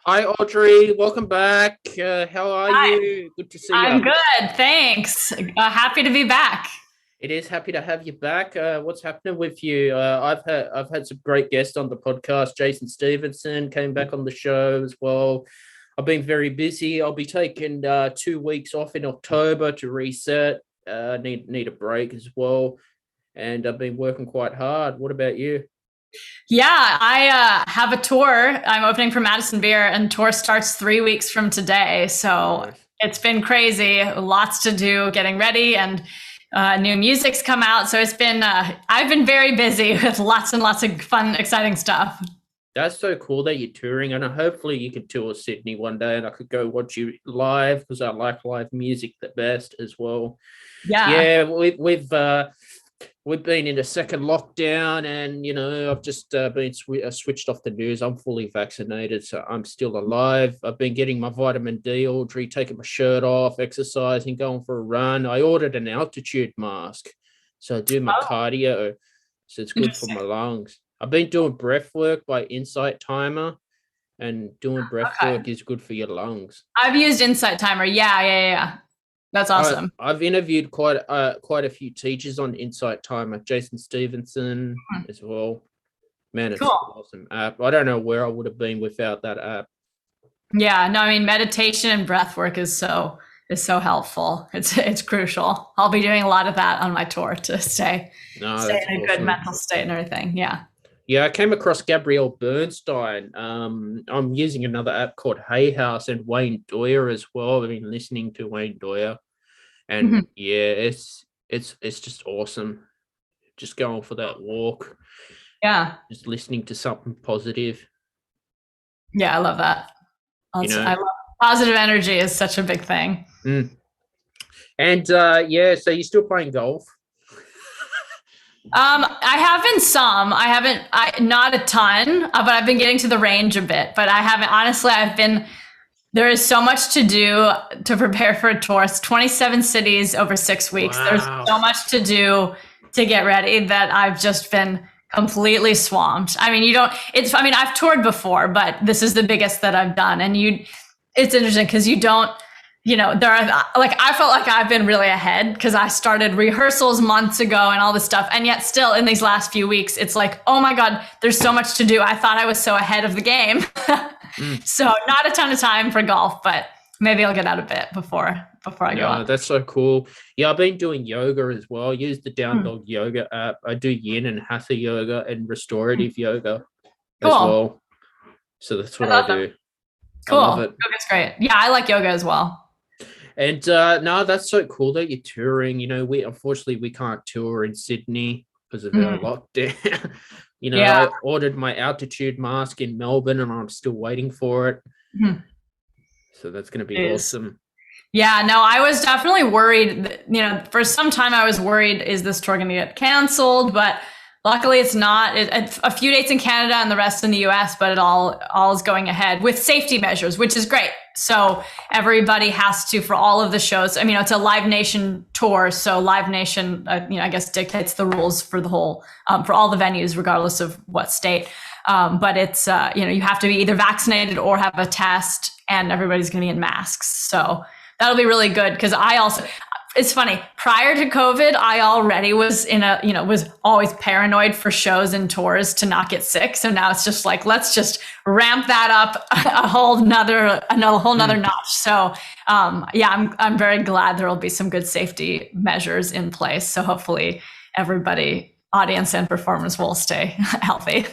Hi, Audrey. Welcome back. How are Hi, you? Good to see you. I'm good. Thanks. Happy to be back. It is happy to have you back. What's happening with you? I've had some great guests on the podcast. Jason Stevenson came back on the show as well. I've been very busy. I'll be taking 2 weeks off in October to reset. Need a break as well, and I've been working quite hard. What about you? Yeah, I have a tour. I'm opening for Madison Beer, and tour starts 3 weeks from today. So Nice. it's been crazy. Lots to do, getting ready, and new music's come out. So I've been very busy with lots and lots of fun, exciting stuff. That's so cool that you're touring, and hopefully you can tour Sydney one day, and I could go watch you live because I like live music the best as well. Yeah. Yeah, we've been in a second lockdown, and I've just been switched off the news. I'm fully vaccinated, so I'm still alive. I've been getting my vitamin D, Audrey, taking my shirt off, exercising, going for a run. I ordered an altitude mask, so I do my Oh, cardio, so it's good for interesting. my lungs. I've been doing breath work by Insight Timer, and doing breath Okay. work is good for your lungs. I've used Insight Timer. Yeah. That's awesome. I've interviewed quite a few teachers on Insight Timer, Jason Stevenson Hmm. as well. Man, it's an Cool. awesome app. I don't know where I would have been without that app. Yeah, no, I mean meditation and breath work is so helpful. It's crucial. I'll be doing a lot of that on my tour to stay No, stay that's in a good awesome. mental state and everything. Yeah. Yeah, I came across Gabrielle Bernstein. I'm using another app called Hay House and Wayne Dwyer as well. I've been listening to Wayne Dwyer, and Mhm. yeah, it's just awesome. Just going for that walk, Yeah. just listening to something positive. Yeah, I love that. You I know. love positive energy is such a big thing. Mm. And yeah, so you're still playing golf? I have been some. I haven't. I not a ton, but I've been getting to the range a bit. But I haven't. Honestly, I've been. There is so much to do to prepare for a tour. It's 27 cities over 6 weeks. There's Wow. so much to do to get ready that I've just been completely swamped. I mean, I mean, I've toured before, but this is the biggest that I've done. It's interesting because you don't, there are like, I felt like I've been really ahead because I started rehearsals months ago and all this stuff. And yet still in these last few weeks, it's like, oh my God, there's so much to do. I thought I was so ahead of the game. Mm. So not a ton of time for golf, but maybe I'll get out a bit before I go No, up. that's so cool. Yeah, I've been doing yoga as well. I use the Down Hmm. Dog Yoga app. I do yin and hatha yoga and restorative yoga as Cool. well. So that's what That's I awesome. do. I love Cool. it. Yoga's great. Yeah, I like yoga as well. And no, that's so cool that you're touring. We unfortunately we can't tour in Sydney because of our Mhm. lockdown. Yeah. I ordered my altitude mask in Melbourne and I'm still waiting for it. Mhm. So that's going to be Is awesome. Yeah, no, I was definitely worried. For some time I was worried, is this tour going to get canceled? But luckily it's not. It's a few dates in Canada and the rest in the US, but it all is going ahead with safety measures, which is great. So everybody has to, for all of the shows. I mean, it's a Live Nation tour, so Live Nation, I guess dictates the rules for the whole, for all the venues, regardless of what state. But it's, you have to be either vaccinated or have a test, and everybody's going to be in masks. So that'll be really good because it's funny, prior to COVID, I already was was always paranoid for shows and tours to not get sick. So now it's just like, let's just ramp that up a whole nother Mm. notch. So, yeah, I'm very glad there will be some good safety measures in place. So hopefully everybody, audience and performers, will stay healthy.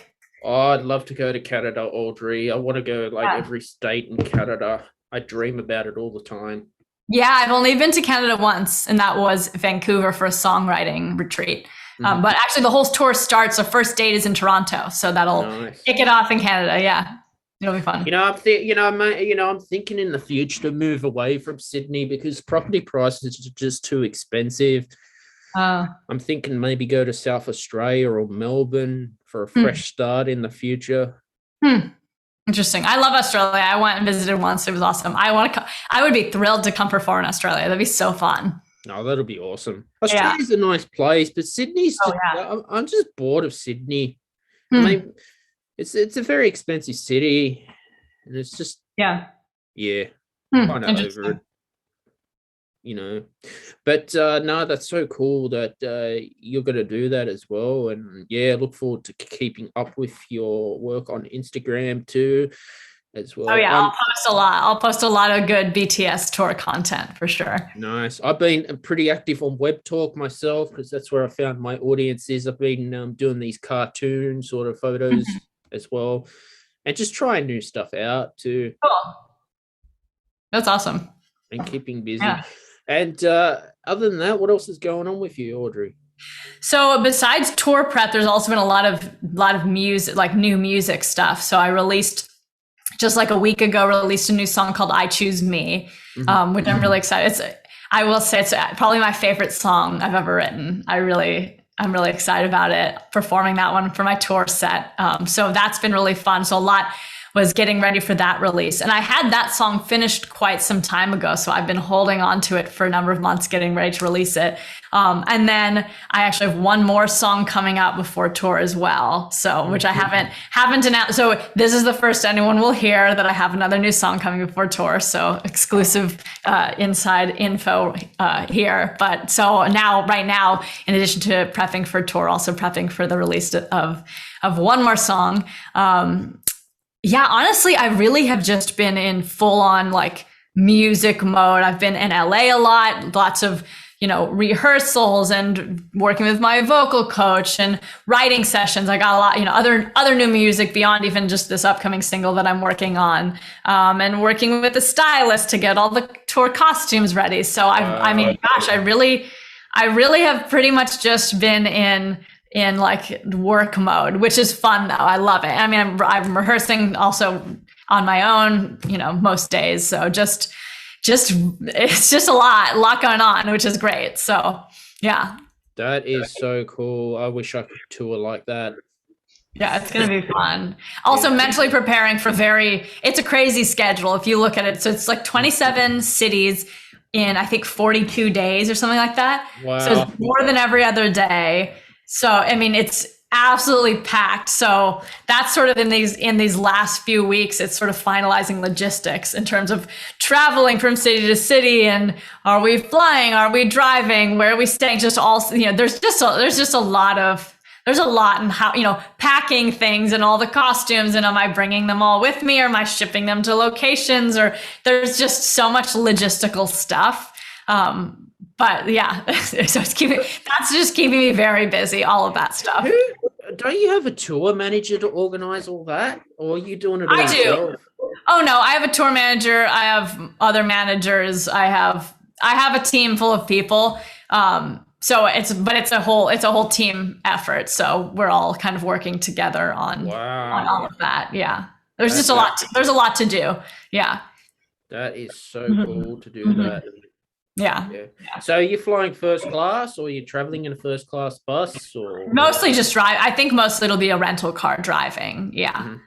Oh, I'd love to go to Canada, Audrey. I want to go like Yeah. every state in Canada. I dream about it all the time. Yeah, I've only been to Canada once, and that was Vancouver for a songwriting retreat. Mhm. But actually, the whole tour starts. The first date is in Toronto, so that'll Nice. kick it off in Canada. Yeah, it'll be fun. I'm thinking in the future to move away from Sydney because property prices are just too expensive. Uh, I'm thinking maybe go to South Australia or Melbourne for a hmm, fresh start in the future. hmm. Interesting. I love Australia. I went and visited once. It was awesome. I would be thrilled to come perform in Australia. That'd be so fun. No, that'll be awesome. Yeah. Australia's a nice place, but Sydney's Oh just, yeah. I'm just bored of Sydney. I Hmm. mean, it's a very expensive city, and it's just Yeah. Yeah, kind of over it, Interesting. you know. But no, that's so cool that you're going to do that as well. And yeah, look forward to keeping up with your work on Instagram too, as Oh well. yeah, I'll post a lot. I'll post a lot of good BTS tour content for sure. Nice. I've been pretty active on Web Talk myself because that's where I found my audience is. I've been doing these cartoon sort of photos Mhm. as well, and just trying new stuff out too, Cool. That's awesome. and keeping busy. Yeah. And other than that, what else is going on with you, Audrey? So besides tour prep, there's also been a lot of music, like new music stuff. So I released just like a week ago, released a new song called "I Choose Me," Mhm. which I'm really excited. I will say it's probably my favorite song I've ever written. I'm really excited about it. Performing that one for my tour set. So that's been really fun. So a lot was getting ready for that release. And I had that song finished quite some time ago. So I've been holding on to it for a number of months, getting ready to release it. And then I actually have one more song coming out before tour as well. So, which I haven't announced. So this is the first anyone will hear that I have another new song coming before tour. So exclusive inside info here. But so now, right now, in addition to prepping for tour, also prepping for the release of one more song. Yeah, honestly, I really have just been in full on like music mode. I've been in LA a lot, lots of, rehearsals and working with my vocal coach and writing sessions. I got a lot, other new music beyond even just this upcoming single that I'm working on, and working with a stylist to get all the tour costumes ready. So I mean, gosh, I really have pretty much just been in like work mode, which is fun though. I love it. I mean, I'm rehearsing also on my own, most days. So just it's just a lot going on, which is great. So yeah. That is so cool. I wish I could tour like that. Yeah, it's going to be fun. Also mentally preparing for it's a crazy schedule if you look at it. So it's like 27 cities in I think 42 days or something like that. Wow. So it's more than every other day. So, I mean, it's absolutely packed. So that's sort of in these last few weeks, it's sort of finalizing logistics in terms of traveling from city to city. And are we flying? Are we driving? Where are we staying? Just all, there's just a lot in how, packing things and all the costumes. And am I bringing them all with me? Or am I shipping them to locations? Or there's just so much logistical stuff. But yeah, so that's just keeping me very busy, all of that stuff. Don't you have a tour manager to organize all that? Or are you doing it all yourself? Do. Oh no, I have a tour manager. I have other managers. I have a team full of people. So it's a whole team effort. So we're all kind of working together on all of that. Yeah. There's just a lot. There's a lot to do. Yeah. That is so cool to do that. Yeah. So you're flying first class, or you're traveling in a first class bus, or mostly just drive? I think mostly it'll be a rental car driving. Yeah.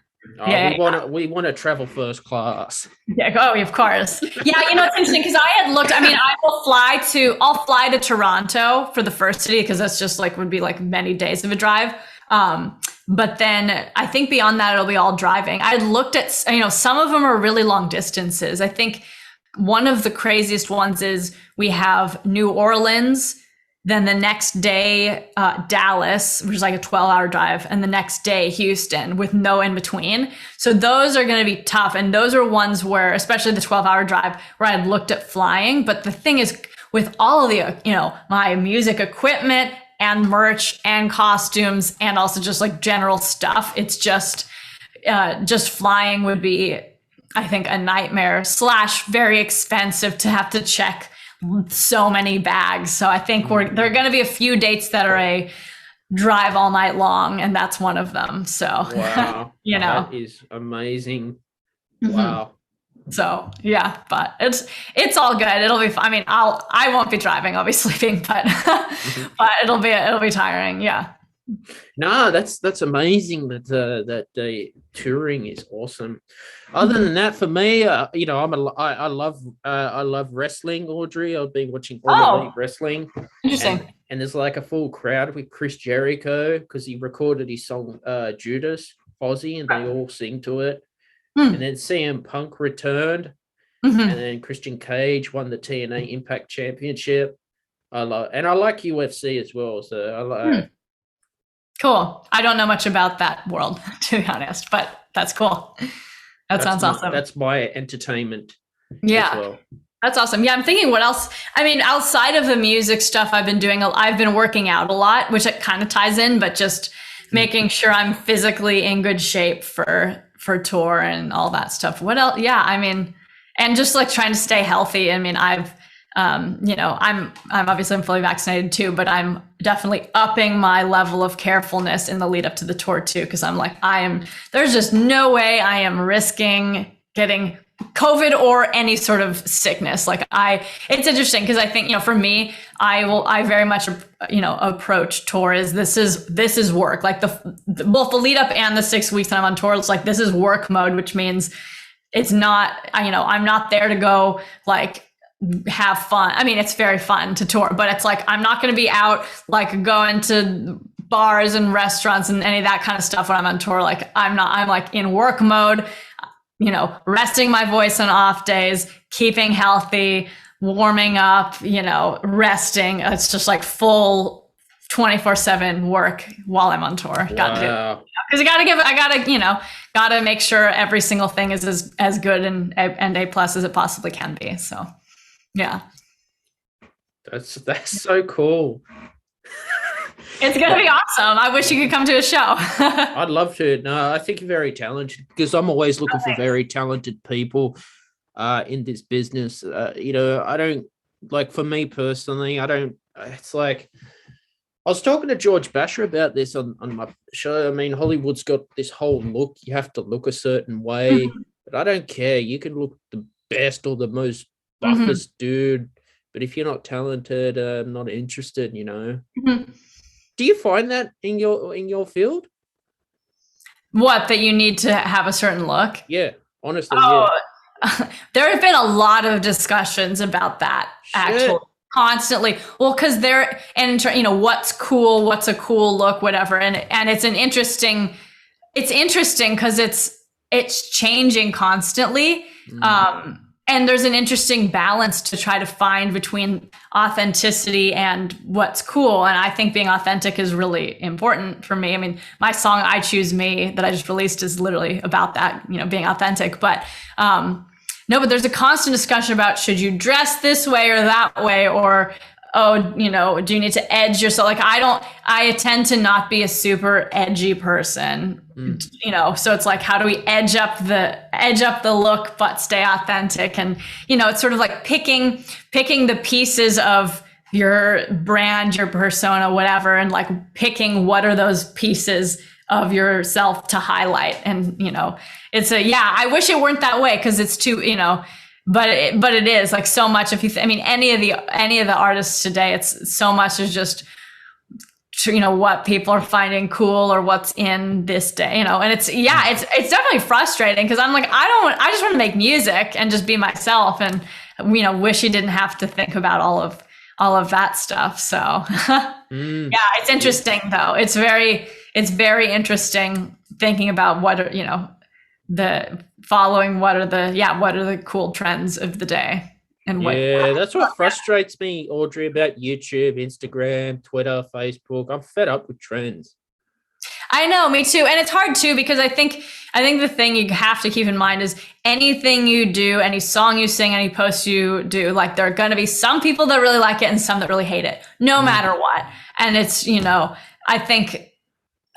We want to travel first class. Yeah. Oh, of course. Yeah. It's interesting because I had looked. I mean, I'll fly to Toronto for the first city because that's just would be many days of a drive. But then I think beyond that it'll be all driving. I looked at some of them are really long distances. I think one of the craziest ones is we have New Orleans, then the next day, Dallas, which is like a 12-hour drive, and the next day, Houston, with no in between. So those are going to be tough. And those are ones where, especially the 12-hour drive, where I looked at flying. But the thing is, with all of the, my music equipment and merch and costumes and also just general stuff, it's just flying would be, I think, a nightmare / very expensive to have to check so many bags. So I think there are going to be a few dates that are a drive all night long, and that's one of them. So wow, that is amazing. Wow. So yeah, but it's all good. It'll be fun. I mean, I won't be driving, I'll be sleeping, but but it'll be tiring. Yeah. No, that's amazing. That the touring is awesome. Other than that, for me, I love wrestling. Audrey, I've been watching all Elite Wrestling. Interesting. And there's a full crowd with Chris Jericho because he recorded his song Judas, Ozzy, and they all sing to it. and then CM Punk returned, Mhm. and then Christian Cage won the TNA Impact Championship. I like UFC as well. So I like. Cool. I don't know much about that world, to be honest, but that's cool. That sounds awesome. That's my entertainment Yeah. as well. That's awesome. Yeah, I'm thinking what else? I mean, outside of the music stuff I've been working out a lot, which it kind of ties in, but just making sure I'm physically in good shape for tour and all that stuff. What else? Yeah, I mean, and just like trying to stay healthy. I mean, I'm obviously I'm fully vaccinated too, but I'm definitely upping my level of carefulness in the lead up to the tour too, because I'm like, there's just no way I am risking getting COVID or any sort of sickness. It's interesting because I think, for me, I very much, approach tour as this is work. Like both the lead up and the 6 weeks that I'm on tour, it's like, this is work mode, which means it's not, I'm not there to go like have fun. I mean, it's very fun to tour, but it's like, I'm not going to be out like going to bars and restaurants and any of that kind of stuff when I'm on tour. Like I'm like in work mode, resting my voice on off days, keeping healthy, warming up, resting. It's just like full 24/7 work while I'm on tour. Wow. Because gotta make sure every single thing is as good and A+ as it possibly can be. So, yeah. That's so cool. It's gonna be awesome. I wish you could come to a show. I'd love to. No, I think you're very talented because I'm always looking for very talented people in this business. I don't like, for me personally, it's like, I was talking to George Basher about this on my show. I mean, Hollywood's got this whole look. You have to look a certain way, but I don't care. You can look the best or the most buffest dude, but if you're not talented, I'm not interested, Do you find that in your field? What, that you need to have a certain look? Yeah, honestly, yeah. There have been a lot of discussions about that, actually, constantly. Well, because what's cool, what's a cool look, whatever, and it's interesting because it's changing constantly. And there's an interesting balance to try to find between authenticity and what's cool. And I think being authentic is really important for me. I mean, my song, I Choose Me, that I just released is literally about that, being authentic. But but there's a constant discussion about, should you dress this way or that way? Or, do you need to edge yourself? Like, I tend to not be a super edgy person, so it's like, how do we edge up the look, but stay authentic? And, it's sort of like picking the pieces of your brand, your persona, whatever, and like picking what are those pieces of yourself to highlight. And, I wish it weren't that way, because it's too, but it is like so much. If you, any of the artists today, it's so much is just, what people are finding cool or what's in this day, and it's definitely frustrating, because I'm like, I just want to make music and just be myself, and, wish you didn't have to think about all of that stuff. So yeah, it's interesting though. It's very interesting thinking about what are, what are the cool trends of the day. And that's what frustrates me, Audrey, about YouTube, Instagram, Twitter, Facebook. I'm fed up with trends. I know, me too. And it's hard too, because I think the thing you have to keep in mind is anything you do, any song you sing, any post you do, like, there are going to be some people that really like it and some that really hate it, no matter what. And it's, I think,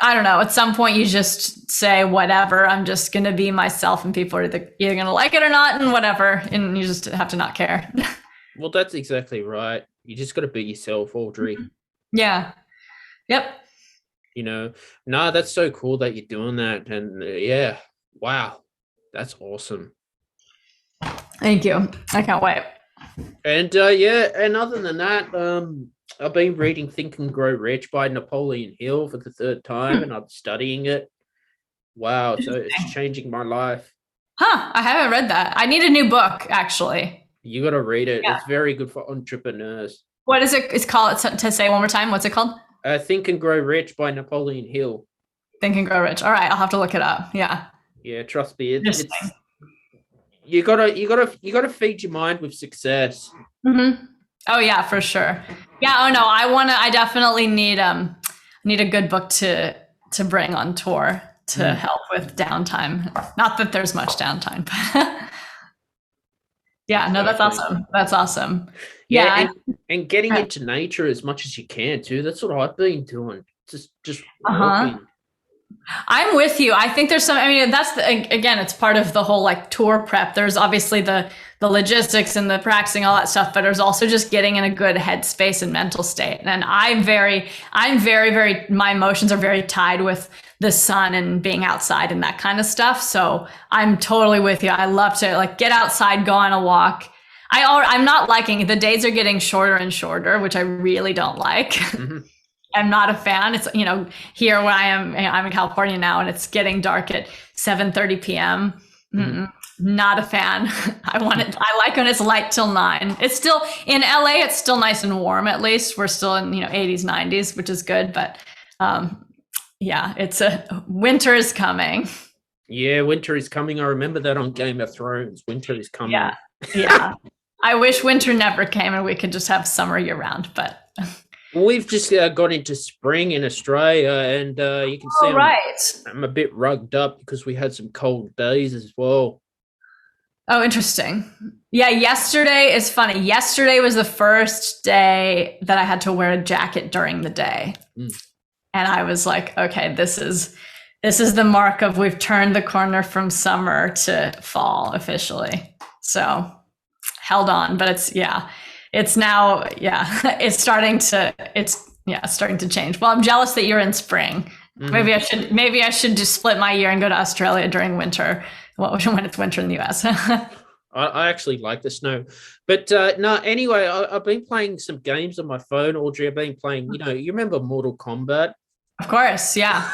I don't know, at some point you just say, whatever, I'm just going to be myself, and people are either going to like it or not, and whatever. And you just have to not care. Well, that's exactly right. You just got to be yourself, Audrey. Yeah. Yep. No, that's so cool that you're doing that. And wow, that's awesome. Thank you. I can't wait. And and other than that, I've been reading Think and Grow Rich by Napoleon Hill for the third time, and I'm studying it. Wow, so it's changing my life. Huh, I haven't read that. I need a new book, actually. You got to read it. Yeah. It's very good for entrepreneurs. What is it? It's called, to say one more time, what's it called? Think and Grow Rich by Napoleon Hill. Think and Grow Rich. All right, I'll have to look it up. Yeah. Yeah, trust me, it's Interesting. you gotta feed your mind with success. Mm-hmm. Oh yeah, for sure. Yeah. Oh no, I definitely need a good book to bring on tour to help with downtime. Not that there's much downtime, but yeah, no, that's Exactly. awesome. That's awesome. Yeah, Yeah. and getting into nature as much as you can too. That's what I've been doing. Just Uh-huh. walking. I'm with you. I think there's some, I mean, that's again, it's part of the whole like tour prep. There's obviously the logistics and the practicing, all that stuff, but there's also just getting in a good headspace and mental state. And I'm very, my emotions are very tied with the sun and being outside and that kind of stuff. So I'm totally with you. I love to like get outside, go on a walk. I'm not liking the days are getting shorter and shorter, which I really don't like. Mm-hmm. I'm not a fan. It's, here where I am, I'm in California now and it's getting dark at 7:30 p.m. Mm-hmm. Not a fan. I like when it's light till 9. It's still in LA. It's still nice and warm. At least we're still in, 80s, 90s, which is good. But, yeah, winter is coming. Yeah, winter is coming. I remember that on Game of Thrones. Winter is coming. Yeah. Yeah. I wish winter never came and we could just have summer year round, but We've just got into spring in Australia, and you can see I'm a bit rugged up because we had some cold days as well. Oh, interesting. Yeah, yesterday is funny. Yesterday was the first day that I had to wear a jacket during the day. And I was like, okay, this is the mark of we've turned the corner from summer to fall officially. So held on, but it's now, it's starting to change. Well, I'm jealous that you're in spring. Mm-hmm. Maybe I should just split my year and go to Australia during winter. When it's winter in the US. I actually like the snow, but no. Anyway, I've been playing some games on my phone, Audrey. I've been playing. You remember Mortal Kombat? Of course, yeah.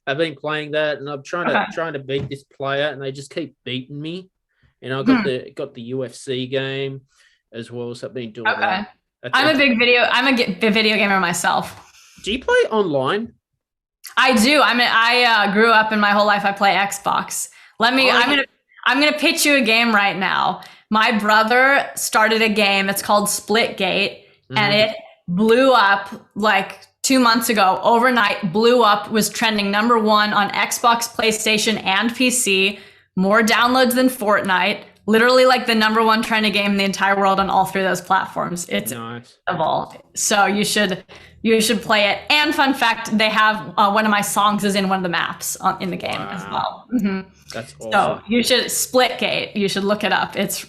I've been playing that, and I'm trying to beat this player, and they just keep beating me. And I got the UFC game as well, so I've been doing that. I'm a video gamer myself. Do you play online? I do. I grew up in my whole life. I play Xbox. I'm gonna pitch you a game right now. My brother started a game. It's called Splitgate, and it blew up like 2 months ago. Overnight, blew up. Was trending number 1 on Xbox, PlayStation, and PC. More downloads than Fortnite. Literally, like the number 1 trending game in the entire world on all 3 of those platforms. It's nice. So you should play it. And fun fact, they have one of my songs is in one of the maps in the game as well. Mm-hmm. That's awesome. So you should Splitgate. You should look it up. It's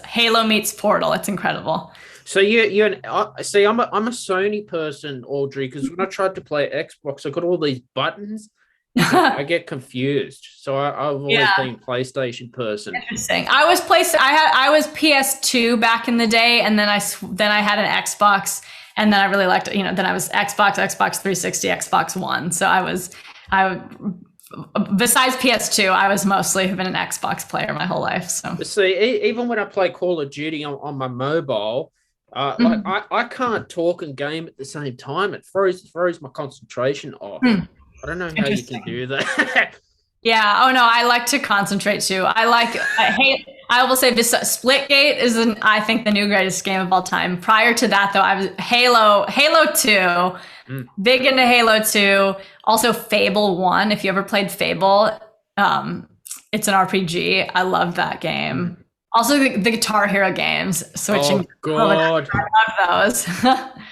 Halo meets Portal. It's incredible. So see, I'm a Sony person, Audrey, because when I tried to play Xbox, I got all these buttons. I get confused. So I've always been PlayStation person. Interesting. I was PS2 back in the day, and then I had an Xbox, and then I really liked it. Then I was Xbox 360, Xbox One. So besides PS2, I was mostly been an Xbox player my whole life. So see, even when I play Call of Duty on my mobile, like I can't talk and game at the same time. It throws my concentration off. I don't know how you can do that. Yeah. Oh no, I like to concentrate too. I will say this Splitgate is I think the new greatest game of all time. Prior to that though, I was Halo 2, big into Halo 2. Also Fable 1. If you ever played Fable, it's an RPG. I love that game. Also the Guitar Hero games. Switching. Oh God. I love those.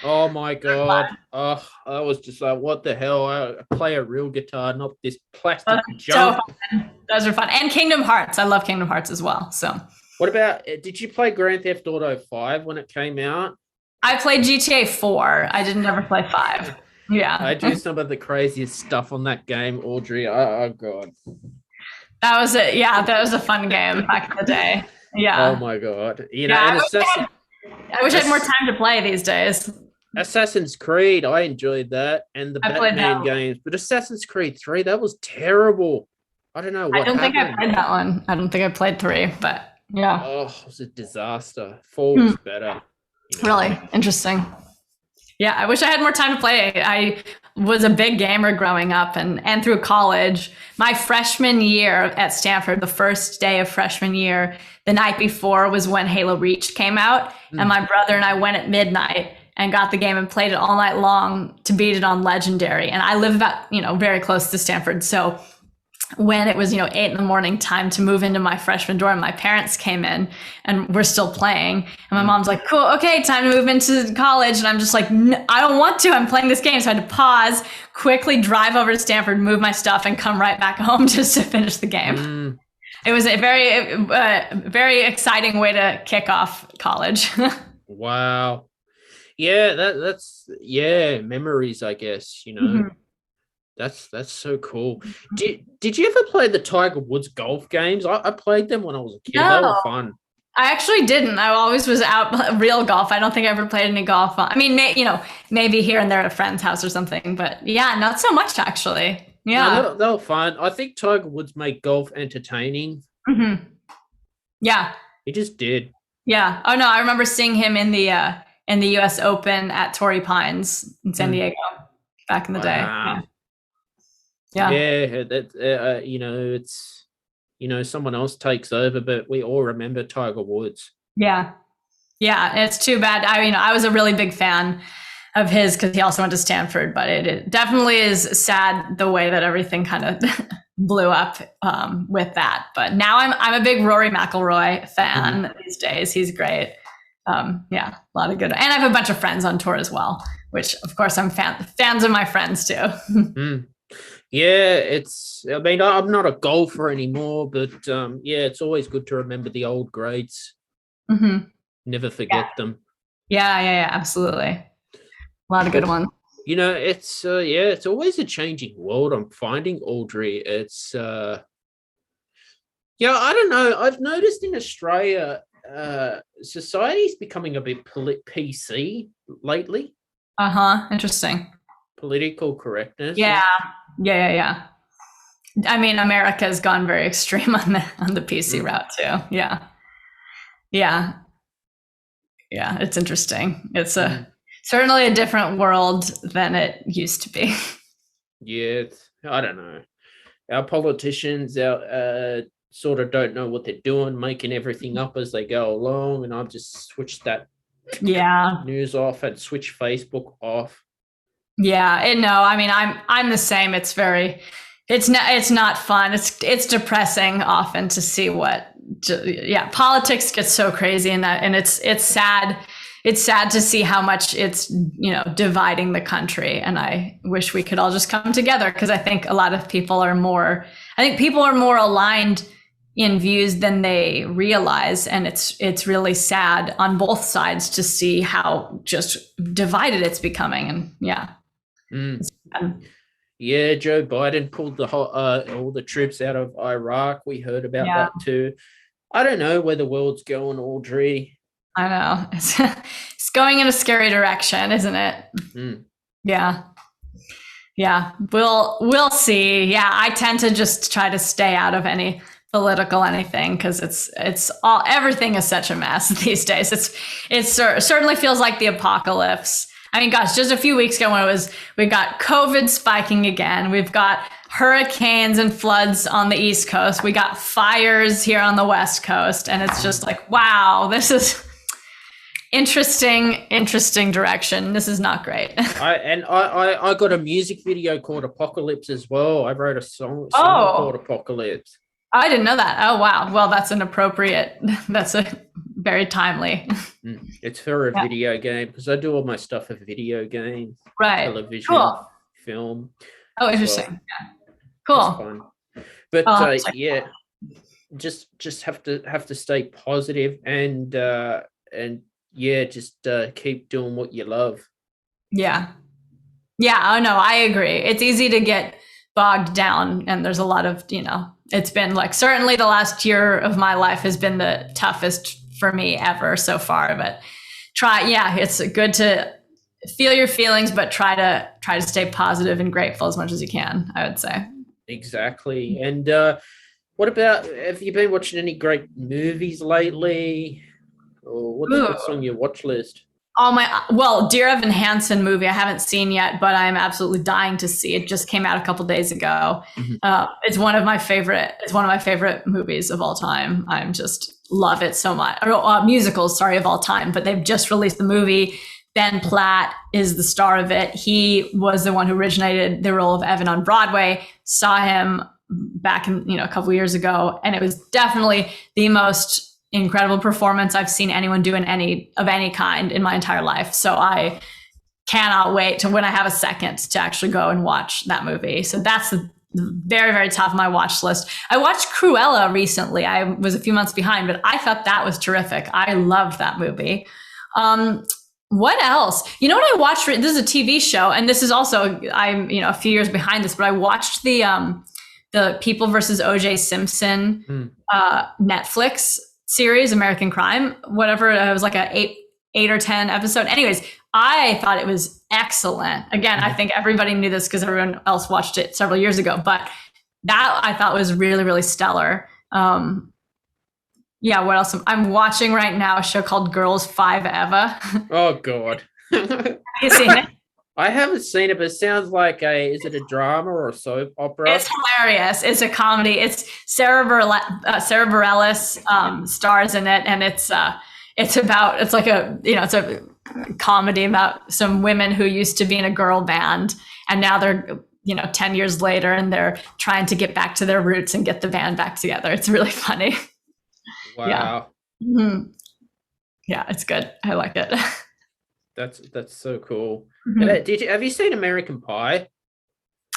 Oh my God. Oh, I was just like, what the hell? I play a real guitar, not this plastic junk. So fun. Those are fun. And Kingdom Hearts. I love Kingdom Hearts as well. So what about, did you play Grand Theft Auto 5 when it came out? I played GTA 4. I didn't ever play 5. Yeah. I do some of the craziest stuff on that game, Audrey. Oh God. That was it. Yeah, that was a fun game back in the day. Yeah. Oh my God. I wish I had more time to play these days. Assassin's Creed, I enjoyed that, and the Batman games, but Assassin's Creed 3, that was terrible. I don't know what happened. Think I played that one. I don't think I played 3, but yeah. Oh, it was a disaster. 4 was better. Really interesting. Yeah, I wish I had more time to play. I was a big gamer growing up and through college. My freshman year at Stanford, the first day of freshman year, the night before was when Halo Reach came out. And my brother and I went at midnight and got the game and played it all night long to beat it on Legendary. And I live about, very close to Stanford. So when it was 8 a.m. time to move into my freshman dorm, my parents came in and we're still playing, and my mom's like, cool, okay, time to move into college. And I'm just like, I don't want to, I'm playing this game. So I had to pause, quickly drive over to Stanford, move my stuff, and come right back home just to finish the game. It was a very exciting way to kick off college. Wow. Yeah, that's memories, I guess. That's so cool. Did you ever play the Tiger Woods golf games? I played them when I was a kid. No, they were fun. I actually didn't. I always was out real golf. I don't think I ever played any golf. I mean, maybe here and there at a friend's house or something, but yeah, not so much actually. Yeah, No, they were fun. I think Tiger Woods made golf entertaining. Yeah, He just did. yeah. Oh no, I remember seeing him in the U.S. Open at Torrey Pines in San Diego back in the day. Wow. Yeah. It's someone else takes over, but we all remember Tiger Woods. Yeah. It's too bad. I was a really big fan of his because he also went to Stanford, but it definitely is sad the way that everything kind of blew up with that. But now I'm a big Rory McIlroy fan these days. He's great. A lot of good. And I have a bunch of friends on tour as well, which of course I'm fans of my friends too. Yeah, I'm not a golfer anymore, but it's always good to remember the old greats. Never forget them. Yeah, absolutely. A lot of good ones. It's always a changing world. I'm finding, Audrey. It's I don't know. I've noticed in Australia, society's becoming a bit PC lately. Interesting. Political correctness. Yeah. I mean, America's gone very extreme on the PC route too. Yeah. It's interesting. It's certainly a different world than it used to be. Yeah, I don't know. Our politicians sort of don't know what they're doing, making everything up as they go along, and I've just switched that news off and switched Facebook off. Yeah, I mean, I'm the same. It's not fun. It's depressing often to see politics gets so crazy and it's sad. It's sad to see how much it's, dividing the country. And I wish we could all just come together, because I think a lot of people are more aligned in views than they realize. And it's really sad on both sides to see how just divided it's becoming. And Joe Biden pulled all the troops out of Iraq. We heard about that too. I don't know where the world's going, Audrey. I know. It's going in a scary direction, isn't it? Yeah. We'll see. Yeah, I tend to just try to stay out of any political anything, because everything is such a mess these days. It certainly feels like the apocalypse. I mean, gosh, just a few weeks ago we got COVID spiking again. We've got hurricanes and floods on the East Coast. We got fires here on the West Coast. And it's just like, wow, this is interesting direction. This is not great. I got a music video called Apocalypse as well. I wrote a song called Apocalypse. I didn't know that. Oh, wow. Well, that's a very timely. It's for a video game, because I do all my stuff for video games, right? Television, film. Oh, interesting. Yeah. Cool. But just have to stay positive and just keep doing what you love. Yeah. Oh no, I agree. It's easy to get bogged down, and there's a lot of it's been like, certainly the last year of my life has been the toughest for me ever so far, but it's good to feel your feelings, but try to stay positive and grateful as much as you can, I would say. Exactly. And what about, have you been watching any great movies lately, or what's on your watch list? Dear Evan Hansen movie I haven't seen yet, but I'm absolutely dying to see. It just came out a couple days ago. Mhm. It's one of my favorite movies of all time. I'm just love it so much. Musicals, sorry, of all time, but they've just released the movie. Ben Platt is the star of it. He was the one who originated the role of Evan on Broadway. Saw him back in, a couple years ago, and it was definitely the most incredible performance I've seen anyone do of any kind in my entire life. So I cannot wait to when I have a second to actually go and watch that movie. So that's the very, very top of my watch list. I watched Cruella recently. I was a few months behind, but I thought that was terrific. I loved that movie. What else? You know what I watched? This is a TV show, and this is also I'm a few years behind this, but I watched the People versus O.J. Simpson Netflix series, American Crime, whatever. It was like a eight or 10 episode. Anyways, I thought it was excellent. Again, I think everybody knew this because everyone else watched it several years ago, but that I thought was really, really stellar. What else? I'm watching right now a show called Girls Five Eva. Oh God. Have you seen it? I haven't seen it, but it sounds like is it a drama or a soap opera? It's hilarious. It's a comedy. It's Sarah Bareilles stars in it, and it's like it's a comedy about some women who used to be in a girl band, and now they're 10 years later, and they're trying to get back to their roots and get the band back together. It's really funny. Wow. Yeah. Mm-hmm. Yeah, it's good. I like it. That's so cool. Mm-hmm. Have you seen American Pie?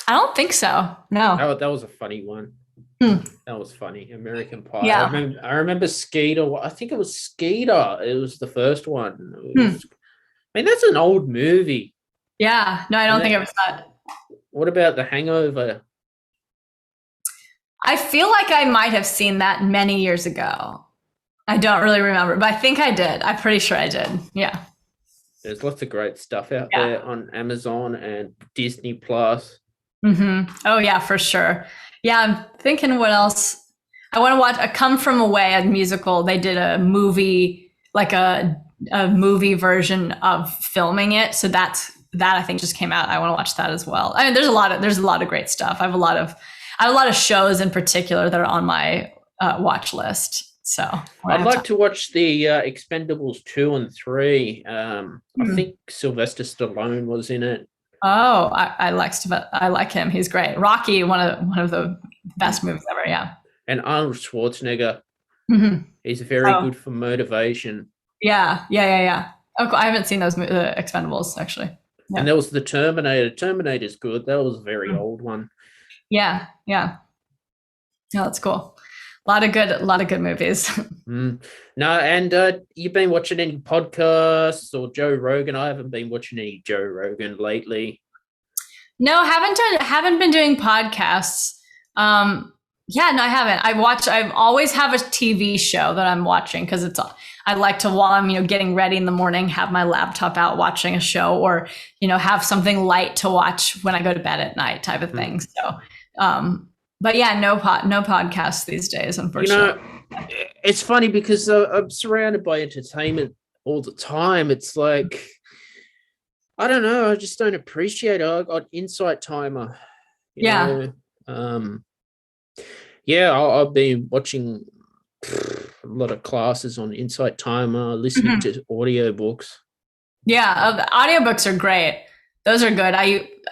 I don't think so. No. That was a funny one. That was funny. American Pie. Yeah. I remember Skeeter. I think it was Skeeter. It was the first one. I mean, that's an old movie. Yeah. No, I don't think it was that. What about The Hangover? I feel like I might have seen that many years ago. I don't really remember, but I think I did. I'm pretty sure I did. Yeah. There's lots of great stuff out there on Amazon and Disney Plus. Mm-hmm. Oh yeah, for sure. Yeah, I'm thinking what else. I want to watch A Come From Away, a musical. They did a movie, like a movie version of filming it. So that I think just came out. I want to watch that as well. I mean, there's a lot of great stuff. I have a lot of shows in particular that are on my watch list. So I'd like to watch the Expendables 2 and 3. I think Sylvester Stallone was in it. Oh, I like him. He's great. Rocky, one of the best movies ever. Yeah. And Arnold Schwarzenegger. Mm-hmm. He's very good for motivation. Yeah. Oh, I haven't seen those Expendables actually. Yeah. And there was the Terminator. Terminator's good. That was a very old one. Yeah. Yeah, that's cool. A lot of good movies. No, and you've been watching any podcasts or Joe Rogan? I haven't been watching any Joe Rogan lately. No, haven't been doing podcasts. I haven't. I always have a TV show that I'm watching because I like to, while I'm getting ready in the morning, have my laptop out watching a show, or have something light to watch when I go to bed at night, type of thing. So but yeah, no podcasts these days, unfortunately. It's funny because I'm surrounded by entertainment all the time. It's like, I don't know, I just don't appreciate it. I got Insight Timer. I've been watching a lot of classes on Insight Timer, listening to audiobooks. Yeah, the audiobooks are great. Those are good.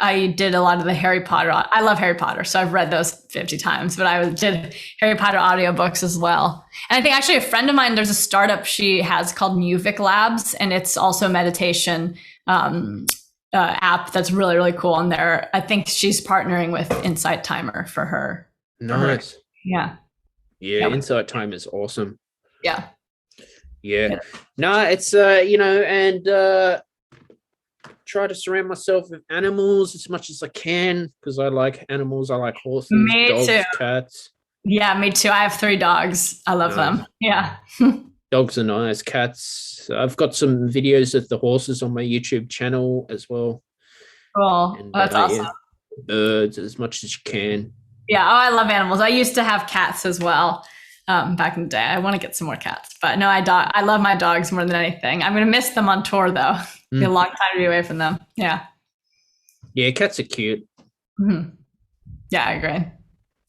I did a lot of the Harry Potter. I love Harry Potter, so I've read those 50 times, but I did Harry Potter audiobooks as well. And I think actually a friend of mine, there's a startup she has called Music Labs, and it's also a meditation app that's really, really cool on there. I think she's partnering with Insight Timer for her. Nice. Yeah. Yeah, Insight Timer is awesome. Yeah. Yeah. No, it's, and try to surround myself with animals as much as I can because I like animals. I like horses, dogs, cats. Yeah, me too. I have 3 dogs. I love them. Yeah. Dogs are nice. Cats. I've got some videos of the horses on my YouTube channel as well. Cool. And, that's awesome. Birds as much as you can. Yeah. Oh, I love animals. I used to have cats as well. back in the day. I want to get some more cats, but no, I love my dogs more than anything. I'm going to miss them on tour though. Be a long time to be away from them. Yeah. Yeah, cats are cute. Mm-hmm. Yeah, I agree.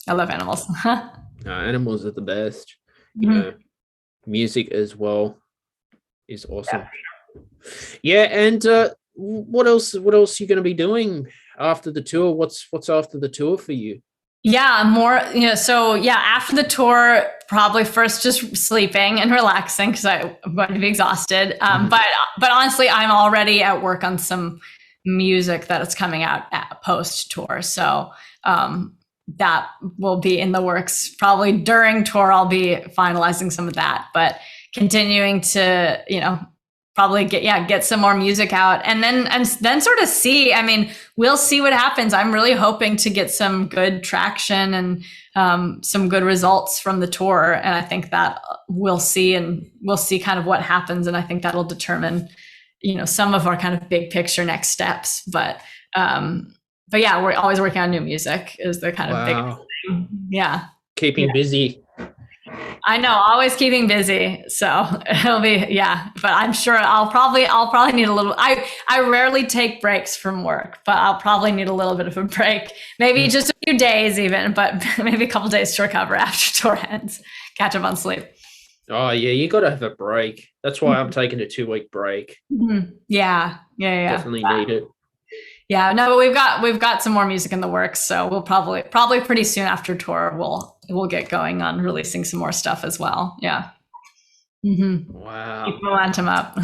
I love animals. Animals are the best. You know, music as well is awesome. Yeah, and what else? What else are you going to be doing after the tour? What's after the tour for you? Yeah, more, so yeah, after the tour, probably first just sleeping and relaxing because I'm going to be exhausted. But honestly, I'm already at work on some music that is coming out post tour. So that will be in the works. Probably during tour, I'll be finalizing some of that, but continuing to, probably get some more music out and then sort of see. I mean, we'll see what happens. I'm really hoping to get some good traction and some good results from the tour. And I think that we'll see kind of what happens. And I think that'll determine, some of our kind of big picture next steps. But yeah, we're always working on new music is the kind of big thing. Yeah. Keeping busy. I know, always keeping busy. So it'll be, but I'm sure I'll probably need a little, I rarely take breaks from work, but I'll probably need a little bit of a break, maybe just a few days even, but maybe a couple days to recover after tour ends, catch up on sleep. Oh yeah, you got to have a break. That's why I'm taking a 2-week break. Yeah. Definitely need it. Yeah, no, but we've got some more music in the works, so we'll probably pretty soon after tour we'll get going on releasing some more stuff as well. Yeah. Wow. Keep momentum up.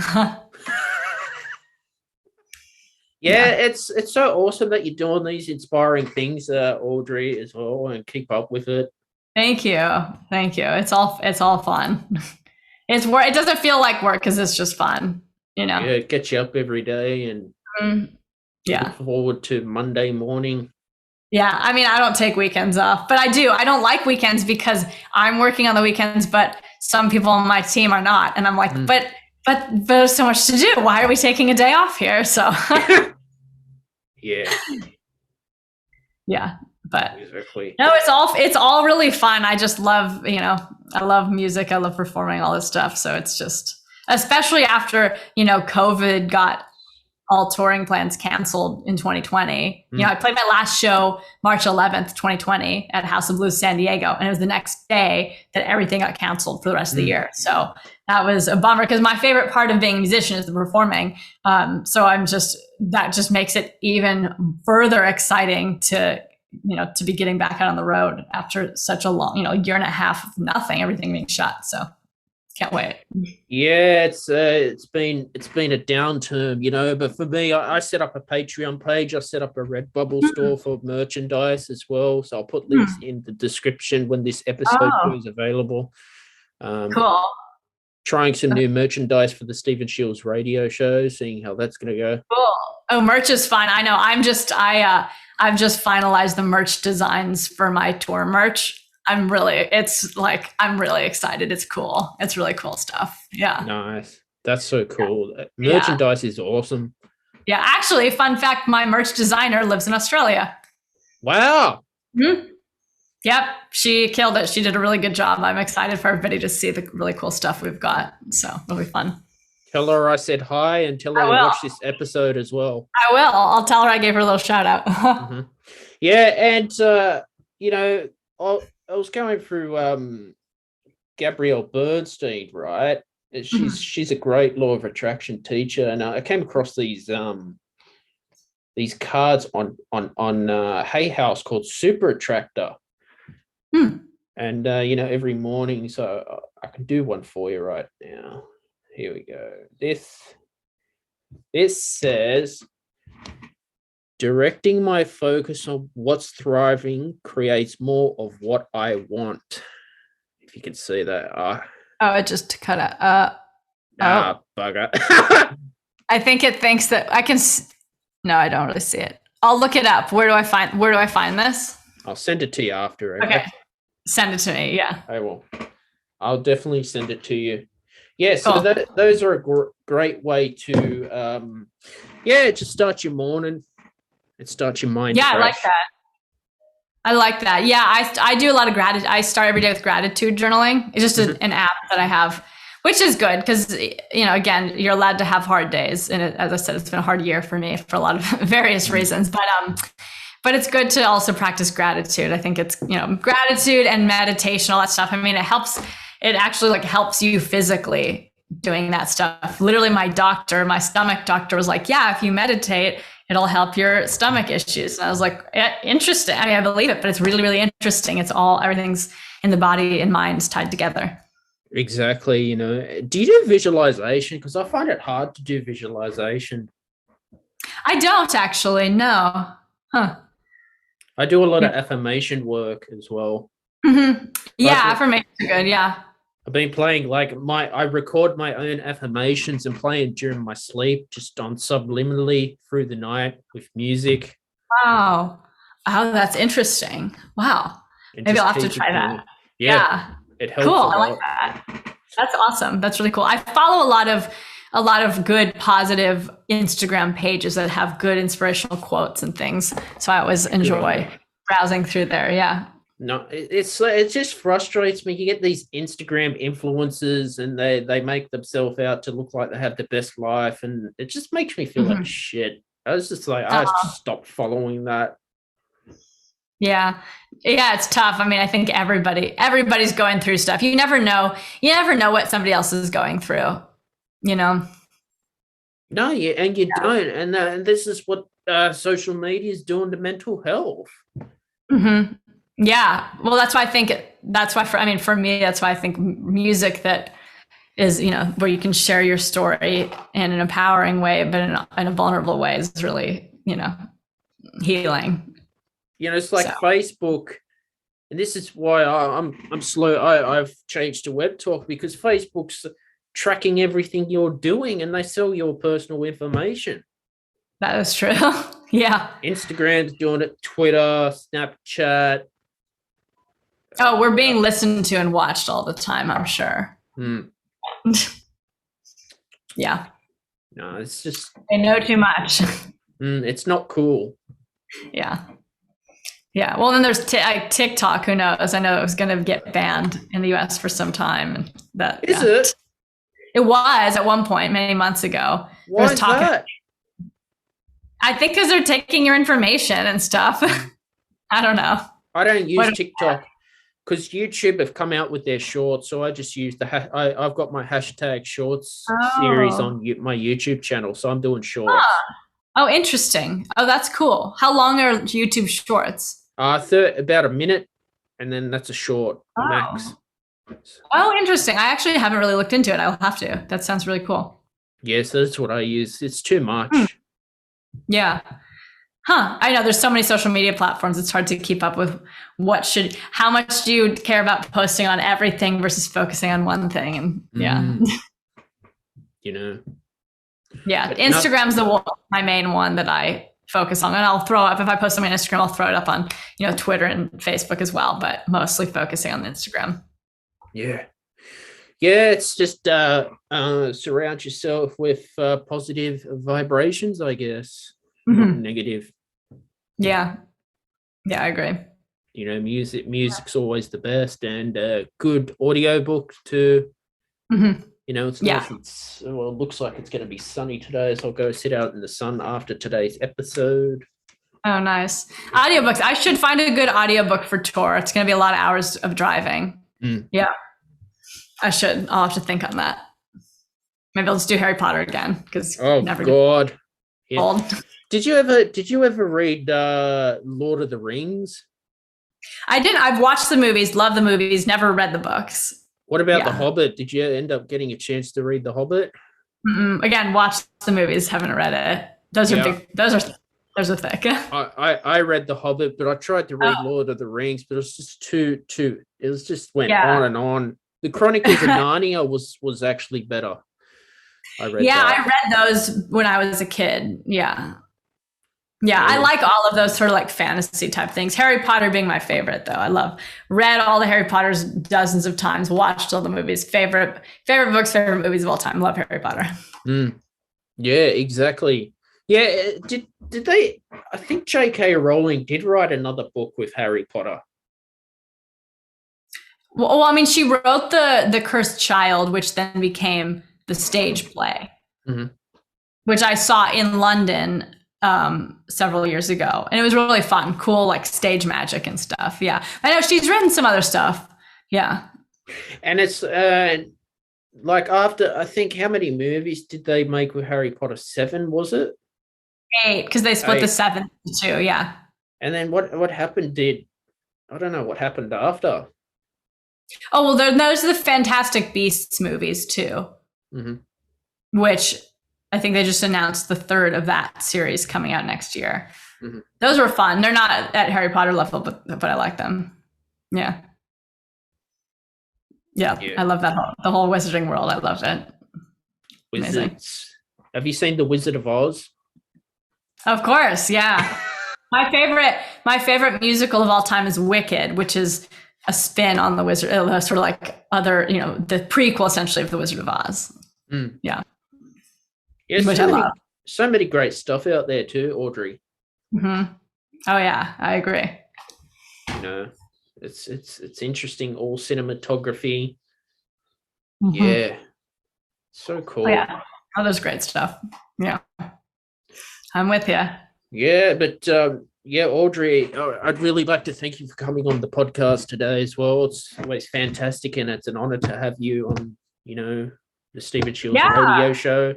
It's so awesome that you're doing these inspiring things, Audriix, as well, and keep up with it. Thank you. It's all fun. It's work. It doesn't feel like work because it's just fun. Yeah, it gets you up every day and. Look forward to Monday morning. Yeah, I mean, I don't take weekends off, but I do. I don't like weekends because I'm working on the weekends, but some people on my team are not. And I'm like, but there's so much to do. Why are we taking a day off here? So yeah, but exactly. No, it's all really fun. I just love, I love music. I love performing all this stuff. So it's just, especially after, COVID got all touring plans canceled in 2020. I played my last show March 11th, 2020 at House of Blues San Diego. And it was the next day that everything got canceled for the rest of the year. So that was a bummer because my favorite part of being a musician is the performing. So that just makes it even further exciting to be getting back out on the road after such a long, year and a half of nothing, everything being shut. So can't wait. Yeah, it's been a downturn, but for me, I set up a Patreon page. I set up a Redbubble store for merchandise as well. So I'll put links in the description when this episode goes available. Cool. Trying some new merchandise for the Stephen Shields radio show, seeing how that's going to go. Cool. Oh, merch is fun. I know. I've just finalized the merch designs for my tour merch. I'm really excited. It's cool. It's really cool stuff. Yeah. Nice. That's so cool. Merchandise is awesome. Yeah. Actually, fun fact, my merch designer lives in Australia. Wow. Yep. She killed it. She did a really good job. I'm excited for everybody to see the really cool stuff we've got. So it'll be fun. Tell her I said hi and tell her to watch this episode as well. I will. I'll tell her I gave her a little shout out. Yeah. And, I was going through Gabrielle Bernstein, right? She's a great law of attraction teacher, and I came across these cards on Hay House called Super Attractor, and every morning. So I can do one for you right now. Here we go. This says, directing my focus on what's thriving creates more of what I want. If you can see that. It just cut out. Bugger. I think it thinks that I can. No, I don't really see it. I'll look it up. Where do I find this? I'll send it to you after. Okay. Send it to me. Yeah. I will. I'll definitely send it to you. Yeah, so those are a great way to, just start your morning. It starts your mind. Yeah, fresh. I like that. I like that. Yeah, I do a lot of gratitude. I start every day with gratitude journaling. It's just an app that I have, which is good because, again, you're allowed to have hard days. And as I said, it's been a hard year for me for a lot of various reasons. But it's good to also practice gratitude. I think it's, gratitude and meditation, all that stuff. I mean, it actually like helps you physically doing that stuff. Literally my stomach doctor was like, yeah, if you meditate, it'll help your stomach issues. And I was like, interesting. I mean, I believe it, but it's really, really interesting. Everything's in the body and mind is tied together. Exactly. Do you do visualization? Because I find it hard to do visualization. I don't actually, no. Huh. I do a lot of affirmation work as well. Mm-hmm. Yeah, affirmations are good. Yeah. I've been playing I record my own affirmations and playing during my sleep, just on subliminally through the night with music. Wow. Oh, that's interesting. Wow. Maybe I'll have to try that. Yeah. It helps. Cool. I like that. That's awesome. That's really cool. I follow a lot of good, positive Instagram pages that have good inspirational quotes and things. So I always enjoy browsing through there. Yeah. No, it just frustrates me. You get these Instagram influencers and they make themselves out to look like they have the best life, and it just makes me feel like shit. I was just like, I stopped following that. Yeah. Yeah, it's tough. I mean, I think everybody's going through stuff. You never know what somebody else is going through, No, and you don't. And this is what social media is doing to mental health. Mm-hmm. Yeah. Well, that's why for me, that's why I think music that is, where you can share your story in an empowering way, but in a vulnerable way is really, healing. It's like Facebook, and this is why I'm slow. I've changed to Web Talk because Facebook's tracking everything you're doing and they sell your personal information. That is true. Yeah. Instagram's doing it, Twitter, Snapchat. Oh, we're being listened to and watched all the time, I'm sure. Yeah. No, it's just... They know too much. It's not cool. Yeah. Yeah. Well, then there's TikTok. Who knows? I know it was going to get banned in the US for some time. Is it? It was at one point many months ago. Why is that? I think because they're taking your information and stuff. I don't know. I don't use TikTok because YouTube have come out with their shorts, so I just use I've got my hashtag shorts series on my YouTube channel, so I'm doing shorts. Oh, interesting. Oh, that's cool. How long are YouTube shorts? About a minute, and then that's a short max. Oh, interesting. I actually haven't really looked into it. I'll have to. That sounds really cool. Yes, that's what I use. It's too much. Yeah. Huh. I know there's so many social media platforms. It's hard to keep up with how much do you care about posting on everything versus focusing on one thing? And yeah. Yeah. Instagram's my main one that I focus on. And I'll throw up, if I post something on Instagram, I'll throw it up on, Twitter and Facebook as well, but mostly focusing on Instagram. Yeah. Yeah, it's just surround yourself with positive vibrations, I guess. Not negative. Yeah. Yeah, I agree. Music's always the best, and good audiobook too. It's nice. It looks like it's going to be sunny today, so I'll go sit out in the sun after today's episode. Oh, nice. Audiobooks. I should find a good audiobook for tour. It's going to be a lot of hours of driving. Yeah. I should. I'll have to think on that. Maybe I'll just do Harry Potter again because God. Yeah. Old. Did you ever read Lord of the Rings? I did. I've watched the movies, love the movies, never read the books. What about The Hobbit? Did you end up getting a chance to read The Hobbit? Again, watched the movies, haven't read it. Those are big. Those are thick. I read The Hobbit, but I tried to read Lord of the Rings, but it was just too. It was just went on and on. The Chronicles of Narnia was actually better. I read those when I was a kid. Yeah, I like all of those sort of like fantasy type things. Harry Potter being my favorite, though. I read all the Harry Potters dozens of times, watched all the movies. Favorite books, favorite movies of all time. Love Harry Potter. Yeah, exactly. Yeah, did they? I think J.K. Rowling did write another book with Harry Potter. Well, I mean, she wrote the Cursed Child, which then became the stage play, which I saw in London several years ago, and it was really fun, cool, like stage magic and stuff. Yeah, I know she's written some other stuff. Yeah, and it's like after I think how many movies did they make with Harry Potter? 7 was it? 8 because they split 8. the 7 into 2. Yeah. And then what happened? I don't know what happened after. Oh well, those are the Fantastic Beasts movies too, which I think they just announced the 3rd of that series coming out next year. Those were fun. They're not at Harry Potter level, but I like them. Yeah. I love the whole wizarding world. I love it. Wizards. Amazing. Have you seen The Wizard of Oz? Of course, yeah. My favorite musical of all time is Wicked, which is a spin on the Wizard, sort of like other, the prequel essentially of the Wizard of Oz. Yeah. Yeah, which I love. So many great stuff out there too, Audrey. Oh yeah, I agree. It's interesting, all cinematography. Yeah. So cool. Oh, yeah. Oh, there's great stuff. Yeah. I'm with you. Yeah, but Audrey, I'd really like to thank you for coming on the podcast today as well. It's always fantastic, and it's an honor to have you on, the Stephen Shields radio show.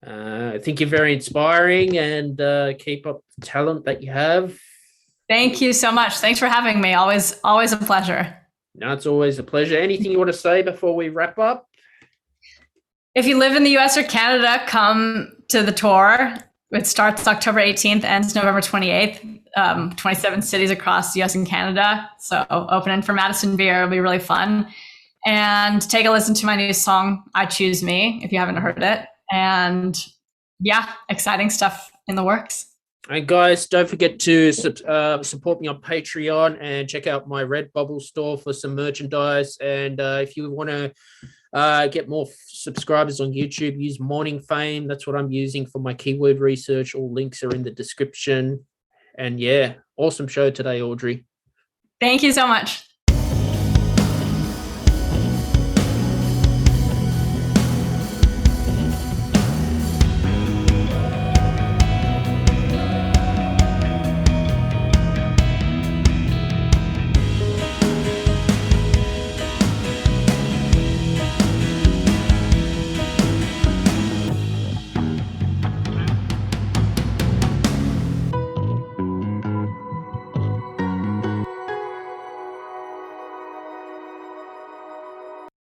I think you're very inspiring, and keep up the talent that you have. Thank you so much. Thanks for having me. Always a pleasure. No, it's always a pleasure. Anything you want to say before we wrap up? If you live in the US or Canada, come to the tour. It starts October 18th, ends November 28th. 27 cities across the US and Canada. So opening for Madison Beer will be really fun. And take a listen to my new song, I Choose Me, if you haven't heard it. And yeah, exciting stuff in the works. And guys, don't forget to support me on Patreon and check out my Redbubble store for some merchandise. And if you want to get more subscribers on YouTube, use Morning Fame. That's what I'm using for my keyword research. All links are in the description. And yeah, awesome show today, Audrey. Thank you so much.